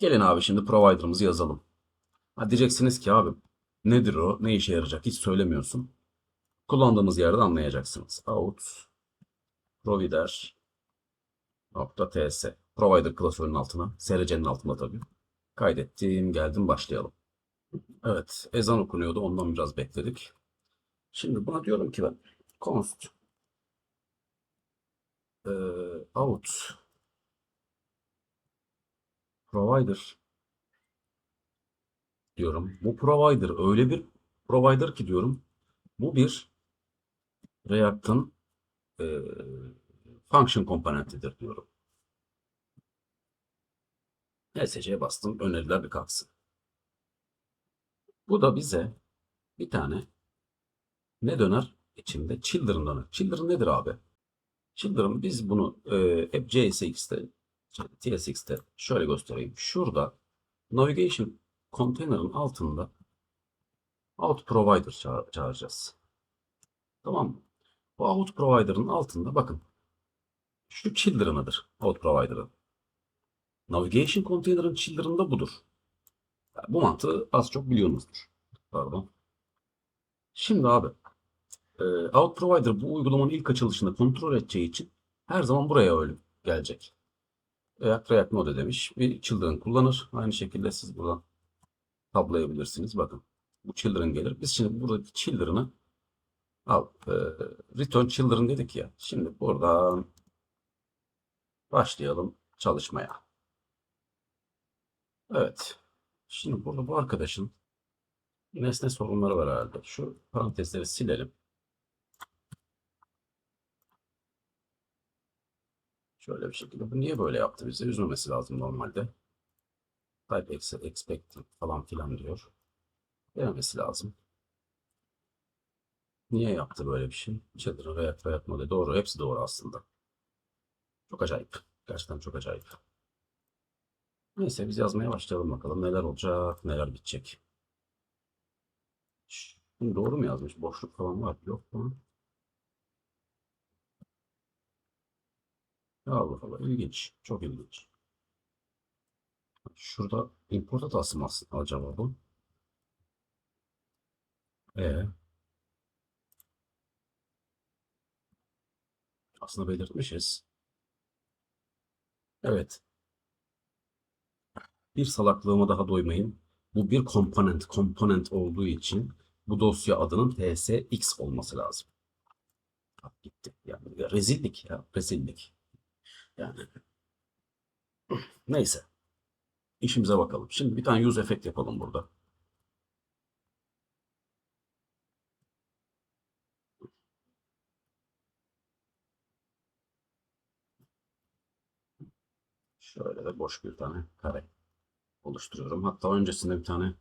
Gelin abi şimdi provider'ımızı yazalım. Ha diyeceksiniz ki abi nedir o? Ne işe yarayacak? Hiç söylemiyorsun. Kullandığımız yerde anlayacaksınız. Out provider .ts provider klasörünün altına, SRC'nin altında tabii. Kaydettim, geldim başlayalım. Evet, ezan okunuyordu. Ondan biraz bekledik. Şimdi buna diyorum ki ben const out provider diyorum. Bu provider öyle bir provider ki diyorum. Bu bir React'ın e, function komponentidir diyorum. ESC'ye bastım. Öneriler bir kalksın. Bu da bize bir tane ne döner? İçinde children döner. Children nedir abi? Children biz bunu hep JSX'te, TSX'te şöyle göstereyim. Şurada navigation container'ın altında out provider çağıracağız. Tamam mı? Bu out provider'ın altında bakın şu children'ıdır out provider'ın. Navigation container'ın children'ı da budur. Yani bu mantığı az çok biliyorsunuzdur. Pardon. Şimdi abi out provider bu uygulamanın ilk açılışında kontrol edeceği için her zaman buraya öyle gelecek. React Node demiş. Bir children kullanır. Aynı şekilde siz buradan tablayabilirsiniz. Bakın bu children gelir. Biz şimdi buradaki children'ı return children dedik ya. Şimdi buradan başlayalım çalışmaya. Evet. Şimdi burada bu arkadaşın nesne sorunları var herhalde. Şu parantezleri silelim. Şöyle bir şekilde. Bu niye böyle yaptı bize? Üzülmesi lazım normalde. Type expected falan filan diyor. Dememesi lazım. Niye yaptı böyle bir şey? Children, React Node doğru. Hepsi doğru aslında. Çok acayip. Gerçekten çok acayip. Neyse biz yazmaya başlayalım bakalım. Neler olacak, neler bitecek. Şimdi doğru mu yazmış? Boşluk falan var. Yok mu? Ya Allah Allah. İlginç. Çok ilginç. Şurada import hatası mı acaba bu? E aslında belirtmişiz. Evet. Bir salaklığıma daha doymayın. Bu bir komponent olduğu için bu dosya adının tsx olması lazım. Bak gitti. Yani ya rezillik ya, rezillik. Yani neyse, işimize bakalım. Şimdi bir tane use effect yapalım burada. Şöyle de boş bir tane kare oluşturuyorum. Hatta öncesinde bir tane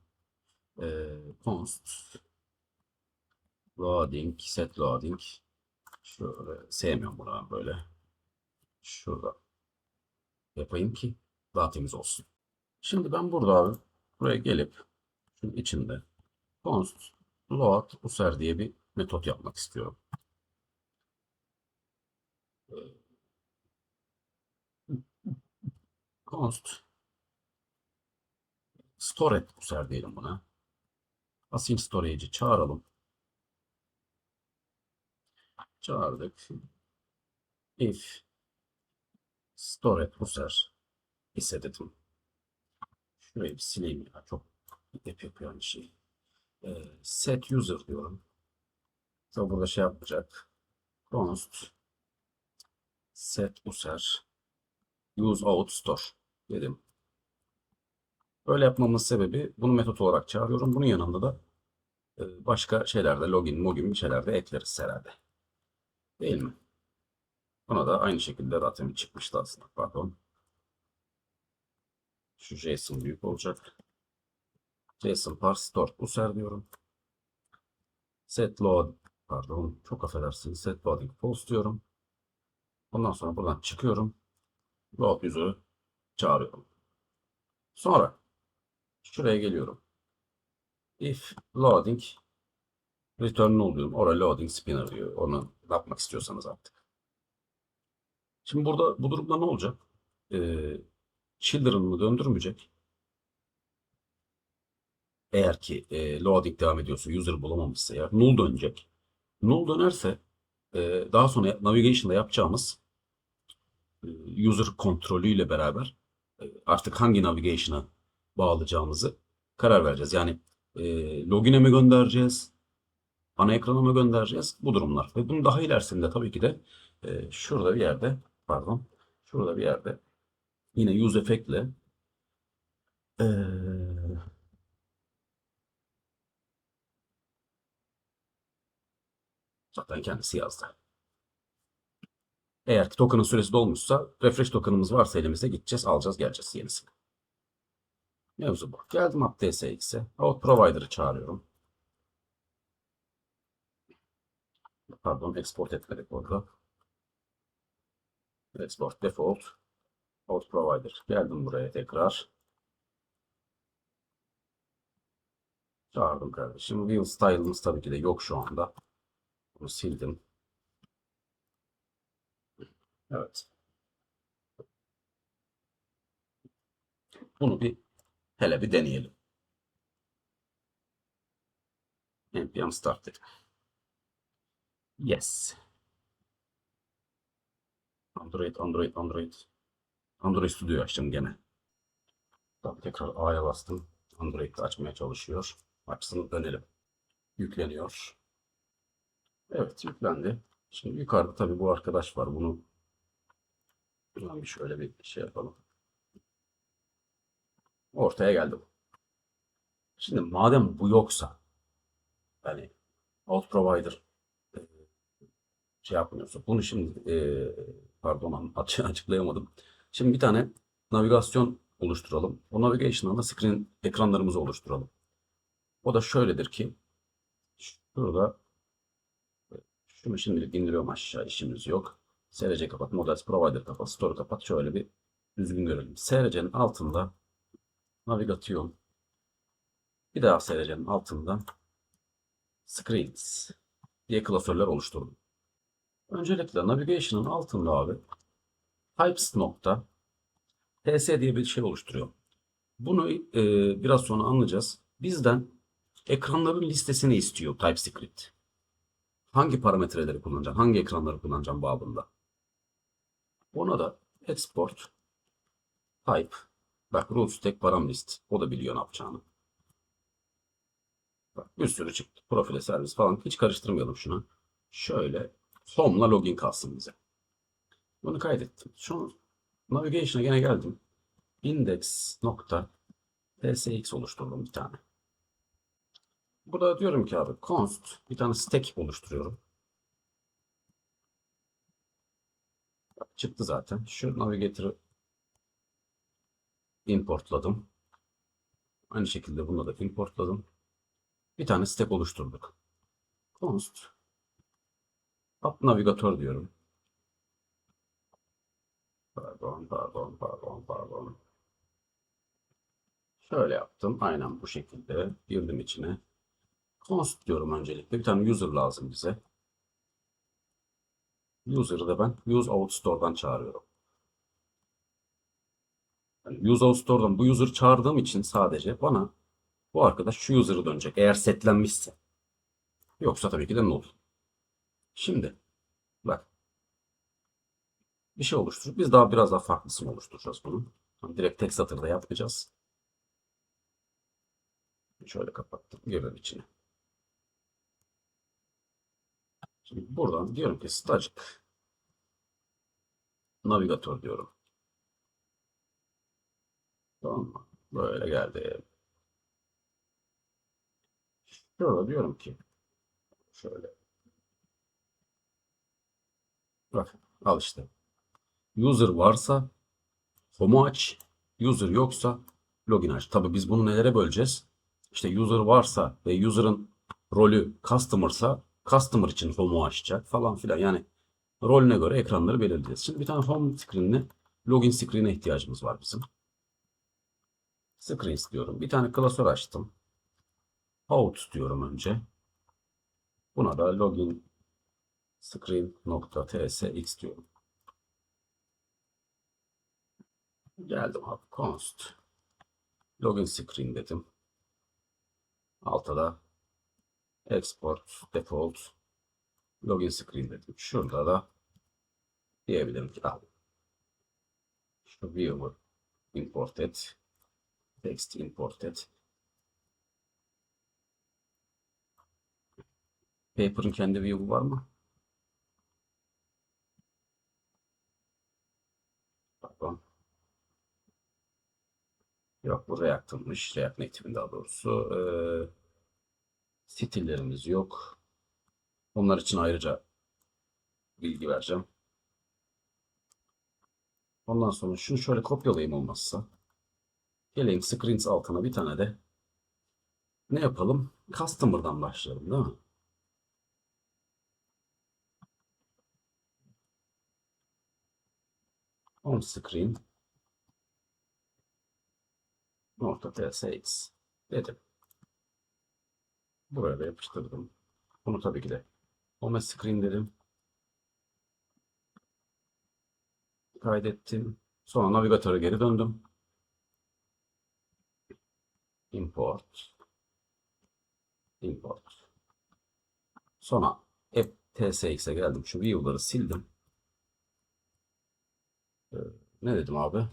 const loading, set loading. Şöyle sevmiyorum bunu ben böyle. Şurada yapayım ki daha temiz olsun. Şimdi ben burada abi buraya gelip şunun içinde const load user diye bir metot yapmak istiyorum. Const store user diyelim buna. Async storage'i çağıralım. Çağırdık. If store user ise dedim. Şurayı bir sileyim ya. Çok hep yapıyor aynı şeyi. Set user diyorum. Tabi burada şey yapacak. Const set user use out store dedim. Böyle yapmamın sebebi bunu metot olarak çağırıyorum. Bunun yanında da başka şeylerde login, mogin bir şeyler de ekleriz herhalde. Değil mi? Buna da aynı şekilde zaten bir çıkmıştı aslında. Pardon. Şu JSON büyük olacak. JSON parse store user diyorum. Set load pardon çok affedersiniz. Set loading false diyorum. Ondan sonra buradan çıkıyorum. Load user'ı çağırıyorum. Sonra şuraya geliyorum. If loading return oluyorum. Orada loading spinner diyor. Onu yapmak istiyorsanız artık. Şimdi burada bu durumda ne olacak? Children'ını döndürmeyecek. Eğer ki loading devam ediyorsa, user bulamamışsa eğer null dönecek. Null dönerse daha sonra navigation'da yapacağımız user kontrolüyle beraber artık hangi navigation'a bağlayacağımızı karar vereceğiz. Yani login'e mi göndereceğiz, ana ekrana mı göndereceğiz, bu durumlar. Ve bunun daha ilerisinde tabii ki de şurada bir yerde, pardon, şurada bir yerde yine use effect'le e, zaten kendisi yazdı. Eğer ki token'ın süresi dolmuşsa, refresh token'ımız varsa elimizde gideceğiz, alacağız, geleceğiz yenisini. Mevzu bu. Geldim app DSX'e. Out Provider'ı çağırıyorum. Pardon, export etmedik orada. Export default. Out Provider. Geldim buraya tekrar. Çağırdım kardeşim. Wheel style'ımız tabii ki de yok şu anda. Bunu sildim. Evet. Bunu hele bir deneyelim. npm start dedim. Yes. Android, Android, Android. Android Studio açtım gene. Tabii tekrar A'ya bastım. Android'de açmaya çalışıyor. Açsın, dönelim. Yükleniyor. Evet, yüklendi. Şimdi yukarıda tabii bu arkadaş var. Bunu bir şöyle bir şey yapalım. Ortaya geldim. Şimdi madem bu yoksa, yani out provider e, şey yapmıyorsa, bunu şimdi pardon açıklayamadım. Şimdi bir tane navigasyon oluşturalım. O navigation'da da screen ekranlarımızı oluşturalım. O da şöyledir ki şurada şunu şimdilik indiriyorum aşağı, işimiz yok. SRC kapat, Models Provider kapat, Store kapat. Şöyle bir düzgün görelim. SRC'nin altında navigasyon, bir daha SRC'nin altında screens diye klasörler oluşturdum. Öncelikle navigation'ın altında abi types nokta ts diye bir şey oluşturuyor. Bunu biraz sonra anlayacağız. Bizden ekranların listesini istiyor TypeScript. Hangi parametreleri kullanacağım, hangi ekranları kullanacağım babında. Ona da export type, bak root stack param list. O da biliyor ne yapacağını. Bak bir sürü çıktı. Profile servis falan hiç karıştırmayalım şuna. Şöyle home'la login kalsın bize. Bunu kaydettim. Şu navigation'a gene geldim. Index nokta tsx oluşturdum bir tane. Burada diyorum ki abi const bir tane stack oluşturuyorum. Bak, çıktı zaten. Şu navigator'ı importladım. Aynı şekilde bunu da importladım. Bir tane stack oluşturduk. Const app navigator diyorum. Pardon. Şöyle yaptım. Aynen bu şekilde girdim içine. Const diyorum öncelikle. Bir tane user lazım bize. User'ı da ben use out store'dan çağırıyorum. Yani use out store'dan bu user çağırdığım için sadece bana bu arkadaş şu user'ı dönecek. Eğer setlenmişse. Yoksa tabii ki de null. Şimdi bak bir şey oluşturup biz daha biraz daha farklısını oluşturacağız bunu. Yani direkt tek satırda yapmayacağız. Şöyle kapattım. Girelim içine. Şimdi buradan diyorum ki static navigator diyorum. Tamam mı? Böyle geldi. Şurada diyorum ki şöyle. Bak al işte. User varsa home'u aç. User yoksa login aç. Tabii biz bunu nelere böleceğiz? İşte user varsa ve user'ın rolü customer'sa customer için home'u açacak falan filan. Yani rolüne göre ekranları belirleyeceğiz. Şimdi bir tane home screen'le login screen'e ihtiyacımız var bizim. Screens diyorum. Bir tane klasör açtım. Out diyorum önce. Buna da login screen.tsx diyorum. Geldim abi. Const login screen dedim. Altta da export default login screen dedim. Şurada da diyebilirim ki al. Şu viewer import et. Text import et. Paper'ın kendi view'u var mı? Pardon. Yok, bu React'ınmış. React Native'in daha doğrusu. Stillerimiz yok. Onlar için ayrıca bilgi vereceğim. Ondan sonra şunu şöyle kopyalayayım olmazsa. Geleyim screens altına bir tane de ne yapalım? Customer'dan başlayalım değil mi? On screen nokta tsx dedim. Buraya da yapıştırdım. Bunu tabii ki de home screen dedim. Kaydettim. Sonra navigatöre geri döndüm. Import. Import. Sonra app tsx'e geldim. Şu view'ları sildim. Ee, Ne dedim abi?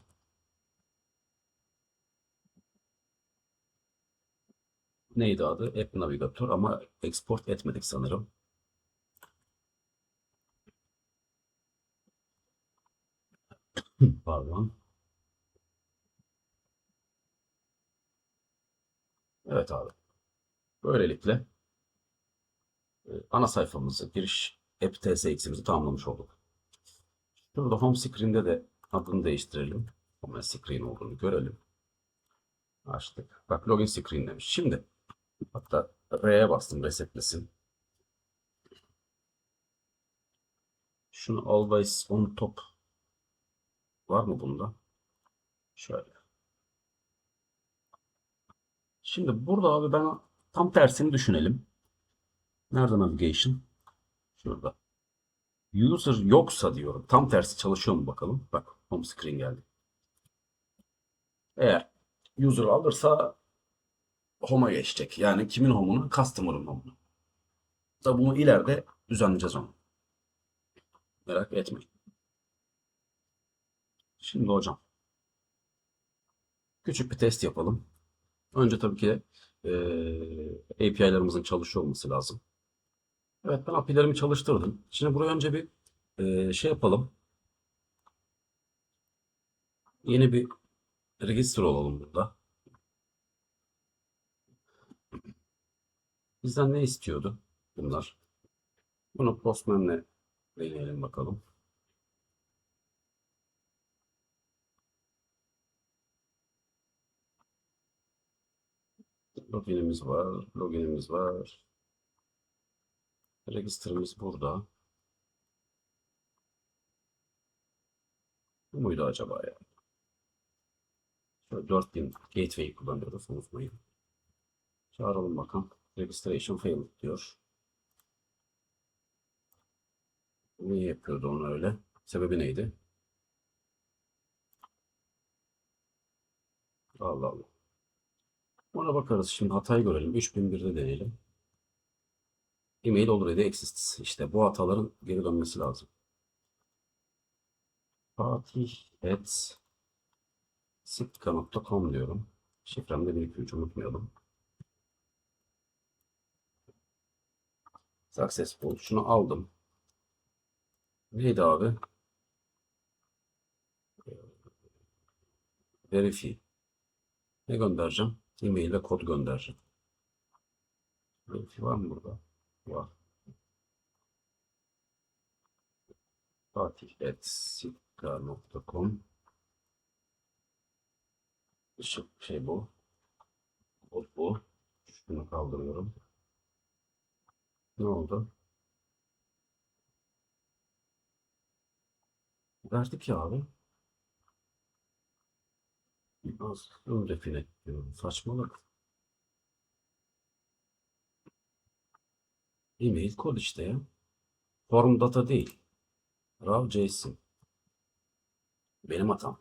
Neydi adı? App Navigator ama export etmedik sanırım. Pardon. Evet abi. Böylelikle ana sayfamızı giriş app tsx'imizi tamamlamış olduk. Şurada home screen'de de adını değiştirelim. Home screen olduğunu görelim. Açtık. Bak login screen demiş. Şimdi hatta R'ye bastım resetlesin. Şunu always on top var mı bunda? Şöyle. Şimdi burada abi ben tam tersini düşünelim. Nerede navigation? Şurada. User yoksa diyorum. Tam tersi çalışıyor mu bakalım. Bak home screen geldi. Eğer user alırsa home'a geçecek. Yani kimin home'unu? Customer'ın home'unu. Da bunu ileride düzenleyeceğiz onu. Merak etmeyin. Şimdi hocam küçük bir test yapalım. Önce tabii ki API'larımızın çalışıyor olması lazım. Evet, ben API'lerimi çalıştırdım. Şimdi buraya önce bir şey yapalım. Yeni bir register olalım burada. Bizden ne istiyordu bunlar? Bunu Postman'le deneyelim bakalım. Login'imiz var, login'imiz var. Register'ımız burada. Bu muydu acaba ya? Şöyle 4000 gateway kullanıyoruz, unutmayın. Çağıralım bakalım. Registration failed diyor. Niye yapıyordu onu öyle? Sebebi neydi? Allah Allah. Ona bakarız. Şimdi hatayı görelim. 3001'de deneyelim. Email already exists. İşte bu hataların geri dönmesi lazım. fatih@sitka.com diyorum. Şifremde 123 unutmayalım. Successful. Şunu aldım. Neydi abi? Verify. Ne göndereceğim? E-mail ile kod göndereceğim. Verify var mı burada? Var. fatih@sitka.com şey bu. Kod bu. Şunu kaldırıyorum. Ne oldu? Verdik ya abi. Az ön define diyorum. Saçmalık. E-mail kod işte ya. Form data değil. Raw JSON. Benim hatam.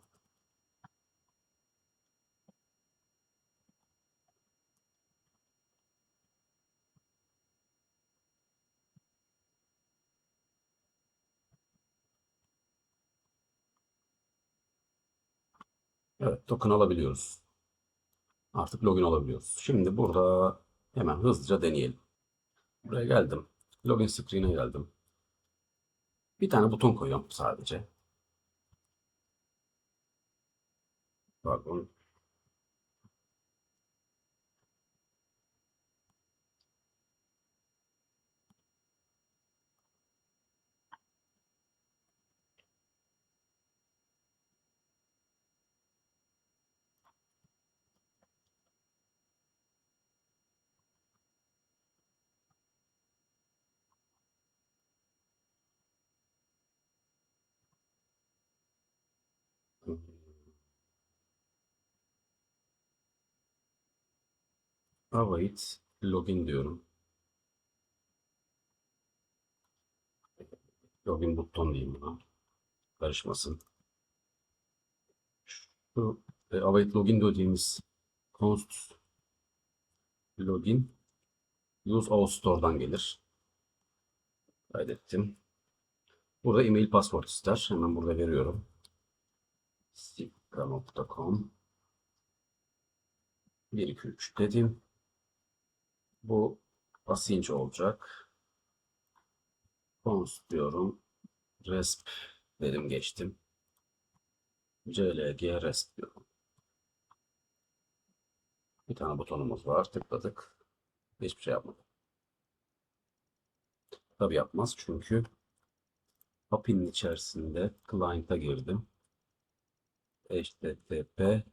Evet, token alabiliyoruz. Artık login olabiliyoruz. Şimdi burada hemen hızlıca deneyelim. Buraya geldim. Login screen'e geldim. Bir tane buton koyuyorum sadece. Pardon. Await login diyorum. Login buton diyeyim buna. Karışmasın. Şu await login dediğimiz const login use our store'dan gelir. Kaydettim. Burada email password ister. Hemen burada veriyorum. Sikka.com 123 dedim. Bu basınç olacak. Const diyorum. Resp dedim geçtim. CLG resp diyorum. Bir tane butonumuz var. Tıkladık. Hiçbir şey yapmadı. Tabii yapmaz çünkü API'nin içerisinde client'a girdim. HTTP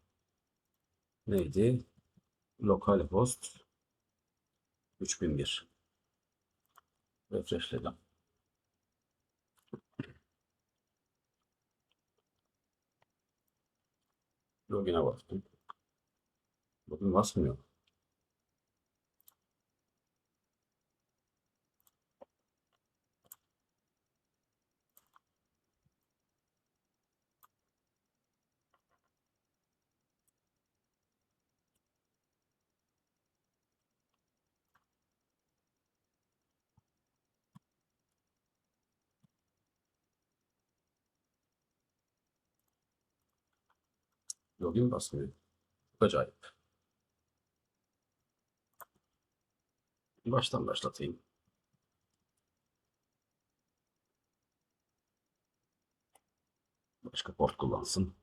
neydi? Localhost 3001. Refreshledim. Login'e bastım. Login basmıyor. Login basmıyor. Acayip. Baştan başlatayım. Başka port kullansın.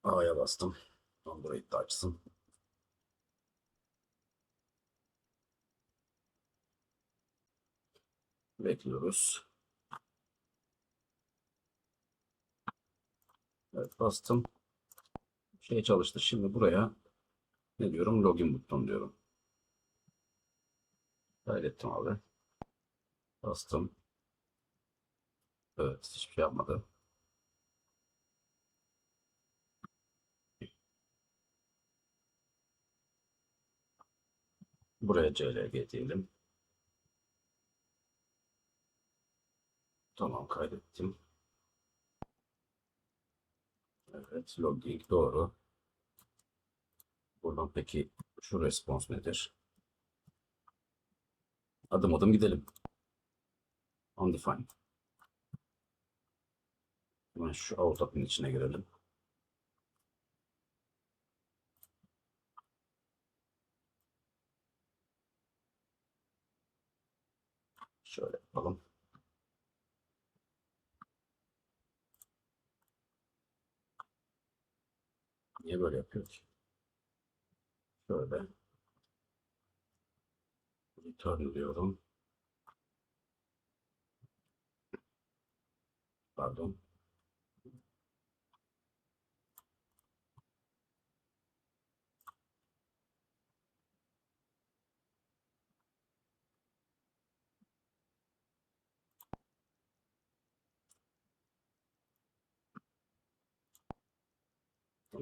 A'ya bastım. Android'de açsın. Bekliyoruz. Evet, bastım. Şey çalıştı. Şimdi buraya ne diyorum? Login buton diyorum. Kaydettim abi. Bastım. Evet, hiçbir şey yapmadı. Buraya CLG diyelim. Tamam, kaydettim. Evet, login doğru. Buradan peki şu response nedir? Adım adım gidelim. Undefined. Hemen şu outup'ın içine girelim. Şöyle yapalım. Niye böyle yapıyor ki? Şöyle. Return diyorum. Pardon.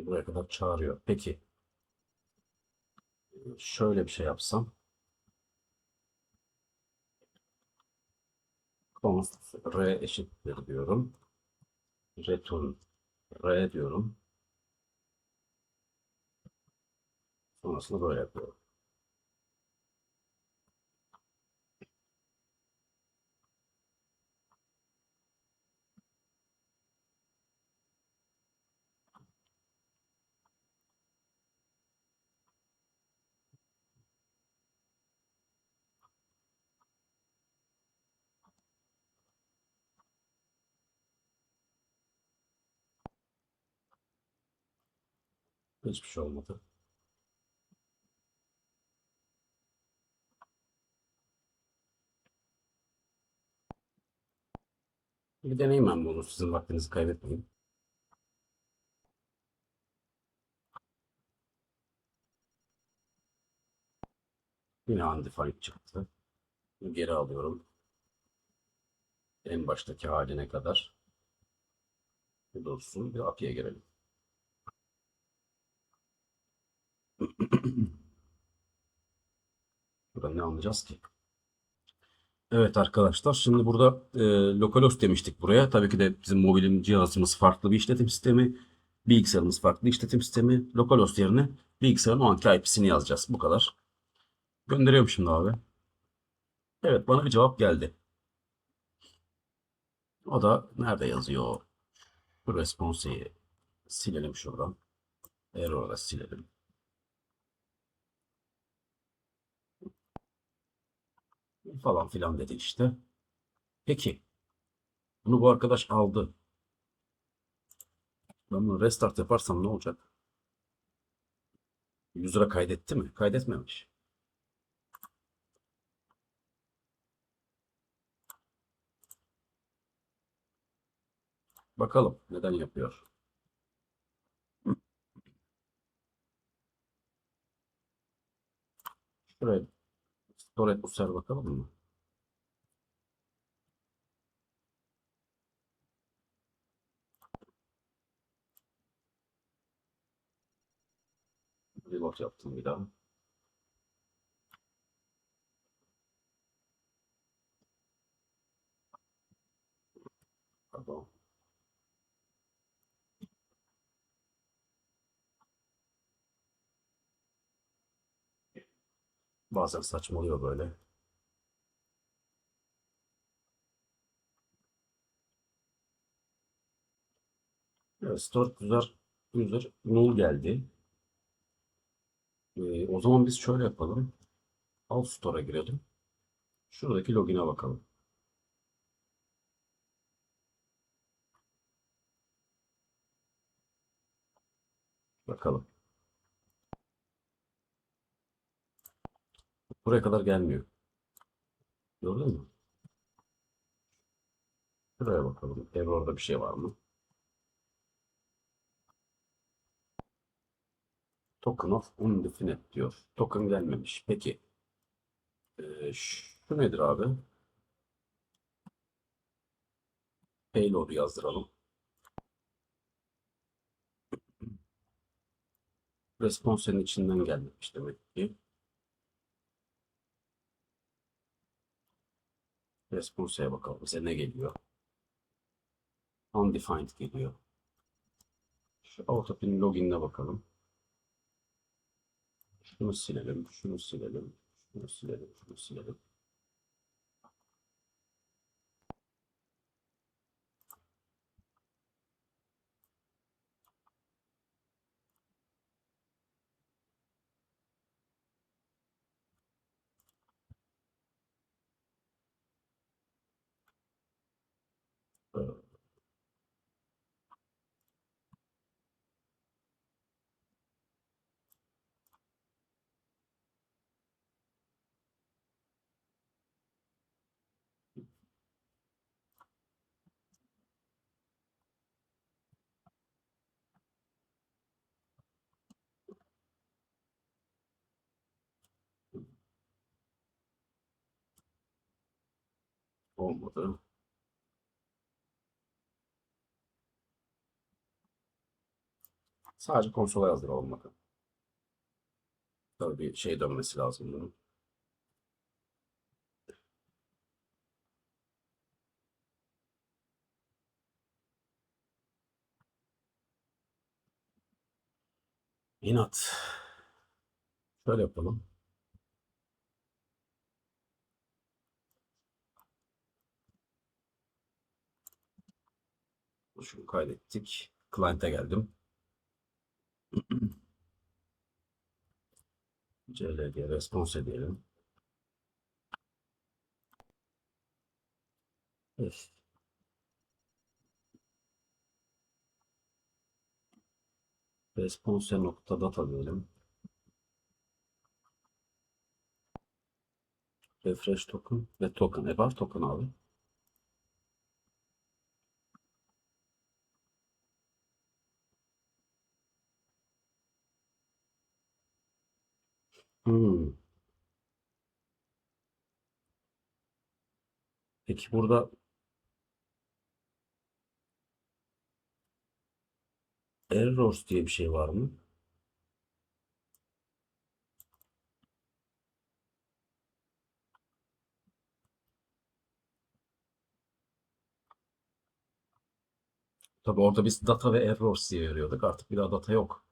Buraya kadar çağırıyor. Peki. Şöyle bir şey yapsam. Const r eşittir diyorum. Return r diyorum. Sonrasında böyle yapıyorum. Hiçbir şey olmadı. Bir deneyeyim ben bunu. Sizin vaktinizi kaybetmeyin. Yine undefined çıktı. Geri alıyorum. En baştaki haline kadar. Bu da olsun. Bir API'ye girelim. Burada ne anlayacağız ki? Evet arkadaşlar, şimdi burada localhost demiştik buraya. Tabii ki de bizim mobilin cihazımız farklı bir işletim sistemi. Bilgisayarımız farklı işletim sistemi. Localhost yerine bilgisayarın o anki IP'sini yazacağız. Bu kadar. Gönderiyorum şimdi abi. Evet, bana bir cevap geldi. O da nerede yazıyor? Bu response'i silelim şuradan. Error'ı da silelim. Falan filan dedi işte. Peki. Bunu bu arkadaş aldı. Ben bunu restart yaparsam ne olacak? User'a kaydetti mi? Kaydetmemiş. Bakalım neden yapıyor. Şuraya storage user bakalım mı? Reload yaptım bir daha. Pardon. Bazen saçmalıyor böyle. Evet, store user null geldi. O zaman biz şöyle yapalım. Alt store'a girelim. Şuradaki login'e bakalım. Bakalım. Buraya kadar gelmiyor. Gördün mü? Şuraya bakalım. Error'da bir şey var mı? Token of undefinite diyor. Token gelmemiş. Peki. Şu nedir abi? Payload yazdıralım. Response'nin içinden gelmemiş demek ki. Response'e bakalım. Bize ne geliyor? Undefined geliyor. Şu Autopilot login'e bakalım. Şunu silelim, şunu silelim, şunu silelim, şunu silelim. Olmadı. Sadece konsola yazdıralım bakın. Tabii bir şey dönmesi lazım bunun. İnat. Şöyle yapalım. Şunu kaydettik. Client'e geldim. CLG response edelim. Evet. Response nokta data diyelim. Refresh token ve token. Var token abi. Hmm. Peki burada errors diye bir şey var mı? Tabii orada biz data ve errors diye veriyorduk. Artık bir daha data yok.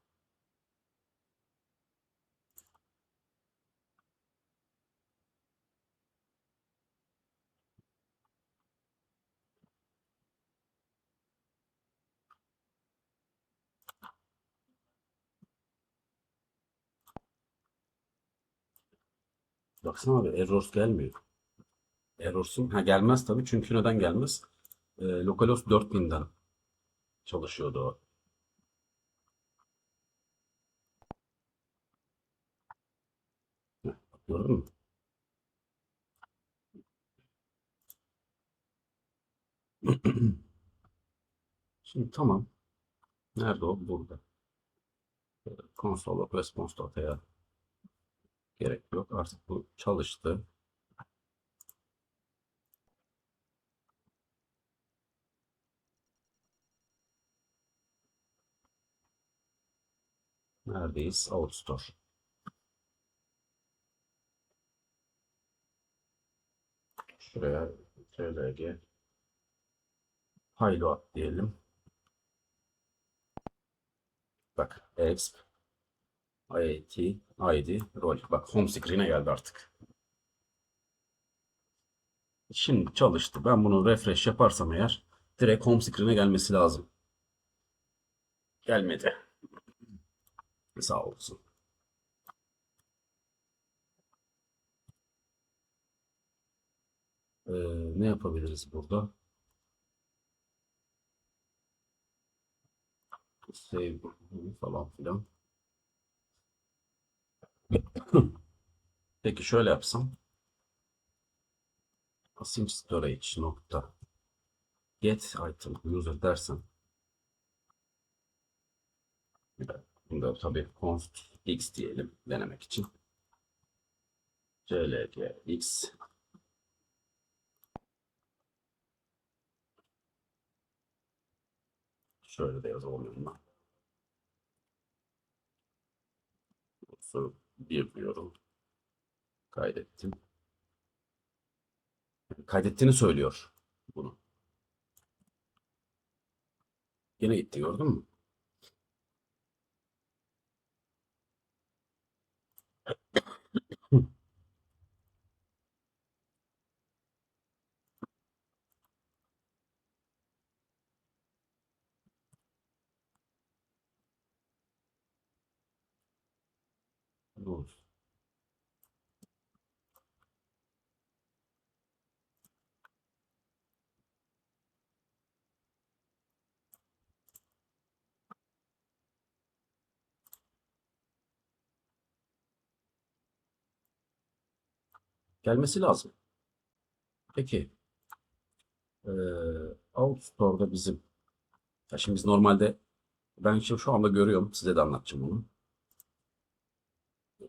Baksana abi errors gelmiyor. Errors'un gelmez tabii çünkü neden gelmez? Localhost 4000'den çalışıyordu o. Heh, gördün mü? Şimdi tamam. Nerede o? Burada. Console response data'ya gerek yok. Artık bu çalıştı. Neredeyiz? Outstore. Şuraya CLG Haylo at diyelim. Bak exp IAT ID rol. Bak home screen'e geldi artık. Şimdi çalıştı. Ben bunu refresh yaparsam eğer direkt home screen'e gelmesi lazım. Gelmedi. Sağ olsun. Ee, ne yapabiliriz burada? Save falan filan. Peki şöyle yapsam. Async storage nokta get item user dersem. Bunda tabii const x diyelim denemek için. CLG x şöyle de yazalım yanına. Soru 1 diyorum. Kaydettim. Kaydettiğini söylüyor bunu. Yine gitti gördün mü? Hı. Dur. Gelmesi lazım. Peki Outstore'da bizim ya şimdi biz normalde ben şimdi şu anda görüyorum size de anlatacağım onu.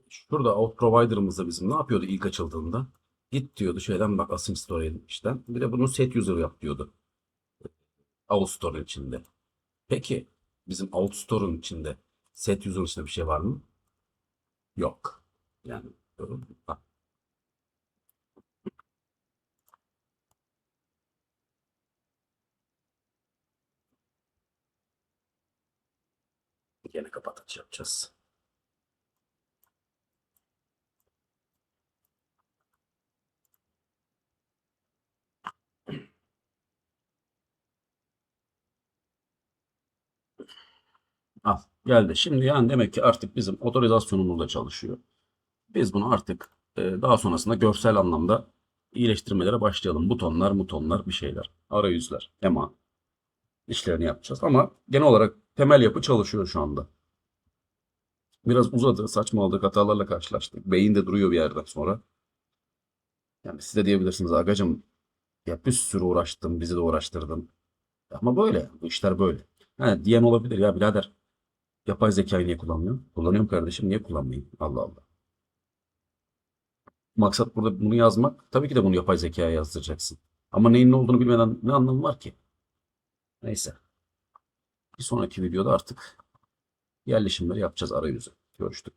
Şurada out provider'ımızda bizim ne yapıyordu ilk açıldığında? Git diyordu şeyden bak Async Storage'den. Bir de bunu set user yap diyordu. Outstore'un içinde. Peki bizim Outstore'un içinde set user'ın içinde bir şey var mı? Yok. Yani bak, yine kapataç yapacağız. Al geldi. Şimdi yani demek ki artık bizim otorizasyonumuz da çalışıyor. Biz bunu artık daha sonrasında görsel anlamda iyileştirmelere başlayalım. Butonlar, mutonlar, bir şeyler. Arayüzler, tema işlerini yapacağız. Ama genel olarak temel yapı çalışıyor şu anda. Biraz uzadı, saçmaladık, hatalarla karşılaştık. Beyin de duruyor bir yerden sonra. Yani siz de diyebilirsiniz agacım ya bir sürü uğraştım, bizi de uğraştırdın. Ama böyle, bu işler böyle. Ha, diyen olabilir ya birader. Yapay zekayı niye kullanmıyorsun? Kullanıyorum kardeşim, niye kullanmayayım? Allah Allah. Maksat burada bunu yazmak. Tabii ki de bunu yapay zekaya yazdıracaksın. Ama neyin ne olduğunu bilmeden ne anlamı var ki? Neyse. Bir sonraki videoda artık yerleşimleri yapacağız arayüzü. Görüştük.